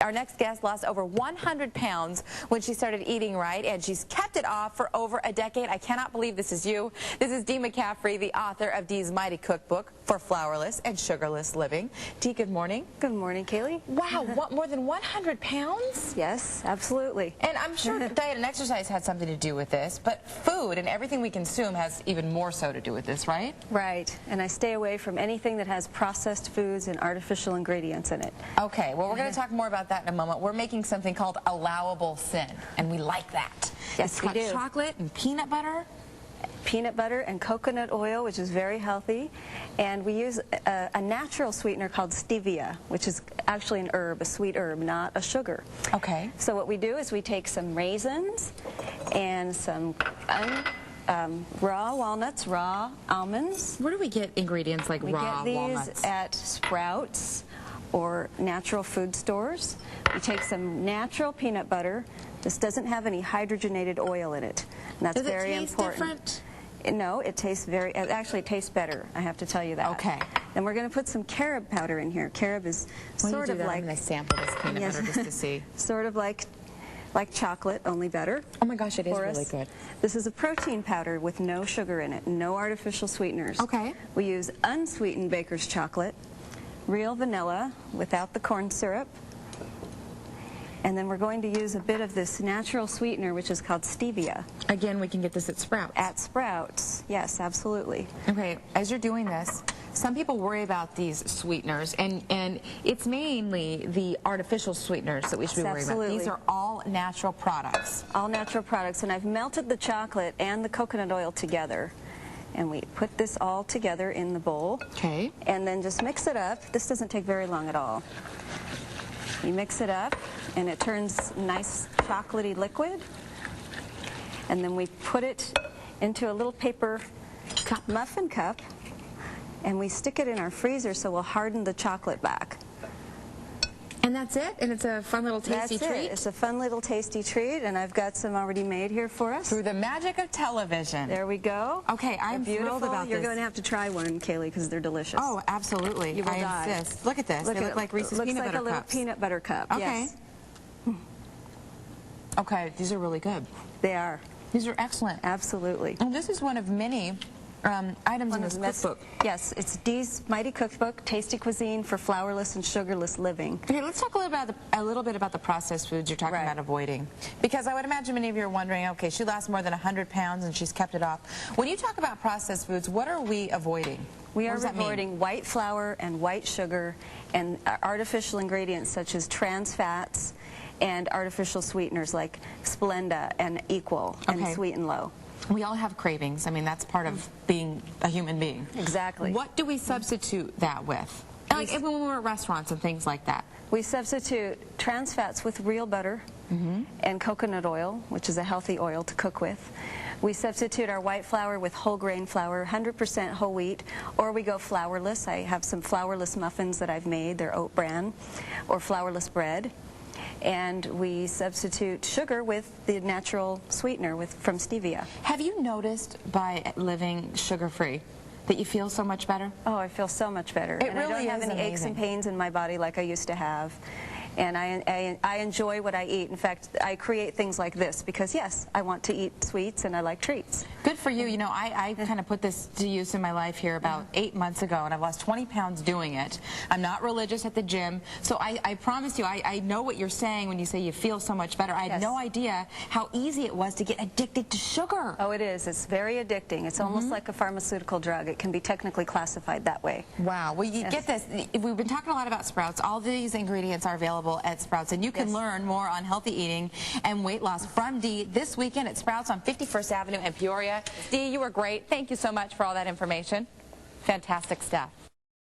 Our next guest lost over 100 pounds when she started eating right, and she's kept it off for over a decade. I cannot believe this is you. This is Dee McCaffrey, the author of Dee's Mighty Cookbook for Flourless and Sugarless Living. Dee, good morning. Good morning, Kaylee. Wow, what, more than 100 pounds? Yes, absolutely. And I'm sure diet and exercise had something to do with this, but food and everything we consume has even more so to do with this, right? Right, and I stay away from anything that has processed foods and artificial ingredients in it. Okay, well, we're going to talk more about that in a moment. We're making something called allowable sin, and we like that. Yes, we do. It's got chocolate and peanut butter. Peanut butter and coconut oil, which is very healthy, and we use a natural sweetener called stevia, which is actually an herb, a sweet herb, not a sugar. Okay. So what we do is we take some raisins and some raw walnuts, raw almonds. Where do we get ingredients like raw We get walnuts? these at Sprouts or natural food stores. We take some natural peanut butter. This doesn't have any hydrogenated oil in it. And that's very important. Does it taste different? No, it tastes it actually tastes better, I have to tell you that. Okay. And we're going to put some carob powder in here. Carob is sort of like... I'm going to sample this peanut butter just to see. Sort of like chocolate, only better. Oh my gosh, it is really good. This is a protein powder with no sugar in it, no artificial sweeteners. Okay. We use unsweetened baker's chocolate, real vanilla without the corn syrup, and then we're going to use a bit of this natural sweetener, which is called stevia. Again, we can get this at Sprouts. At Sprouts, yes, absolutely. Okay, as you're doing this, some people worry about these sweeteners, and it's mainly the artificial sweeteners that we should be worried about. These are all natural products. All natural products, and I've melted the chocolate and the coconut oil together. And we put this all together in the bowl. Okay. And then just mix it up. This doesn't take very long at all. You mix it up, and it turns nice chocolatey liquid. And then we put it into a little paper muffin cup, and we stick it in our freezer so we'll harden the chocolate back. And that's it? And it's a fun little tasty treat? That's it. It's a fun little tasty treat, and I've got some already made here for us. Through the magic of television. There we go. Okay, I'm thrilled about this. You're going to have to try one, Kaylee, because they're delicious. Oh, absolutely. You will I insist. Look at this. They look like Reese's peanut butter cups. Looks like a little peanut butter cup. Okay. Yes. Okay, these are really good. They are. These are excellent. Absolutely. And this is one of many items in this cookbook. Yes, it's Dee's Mighty Cookbook, Tasty Cuisine for Flourless and Sugarless Living. Okay, let's talk a little bit about the processed foods you're talking about avoiding. Because I would imagine many of you are wondering, okay, she lost more than 100 pounds and she's kept it off. When you talk about processed foods, what are we avoiding? We are avoiding white flour and white sugar and artificial ingredients such as trans fats and artificial sweeteners like Splenda and Equal and Sweet and Low. We all have cravings. I mean, that's part of being a human being. Exactly. What do we substitute that with? Like when we're at restaurants and things like that. We substitute trans fats with real butter and coconut oil, which is a healthy oil to cook with. We substitute our white flour with whole grain flour, 100% whole wheat, or we go flourless. I have some flourless muffins that I've made. They're oat bran, or flourless bread. And we substitute sugar with the natural sweetener from stevia. Have you noticed by living sugar-free that you feel so much better? Oh, I feel so much better. It really is I don't have any aches and pains in my body like I used to have. And I enjoy what I eat. In fact, I create things like this because, yes, I want to eat sweets and I like treats. Good for you. You know, I kind of put this to use in my life here about 8 months ago, and I've lost 20 pounds doing it. I'm not religious at the gym, so I promise you, I know what you're saying when you say you feel so much better. I had no idea how easy it was to get addicted to sugar. Oh, it is. It's very addicting. It's almost like a pharmaceutical drug. It can be technically classified that way. Wow. Well, you get this. We've been talking a lot about Sprouts. All these ingredients are available at Sprouts, and you can learn more on healthy eating and weight loss from Dee this weekend at Sprouts on 51st Avenue in Peoria. Dee, you were great. Thank you so much for all that information. Fantastic stuff.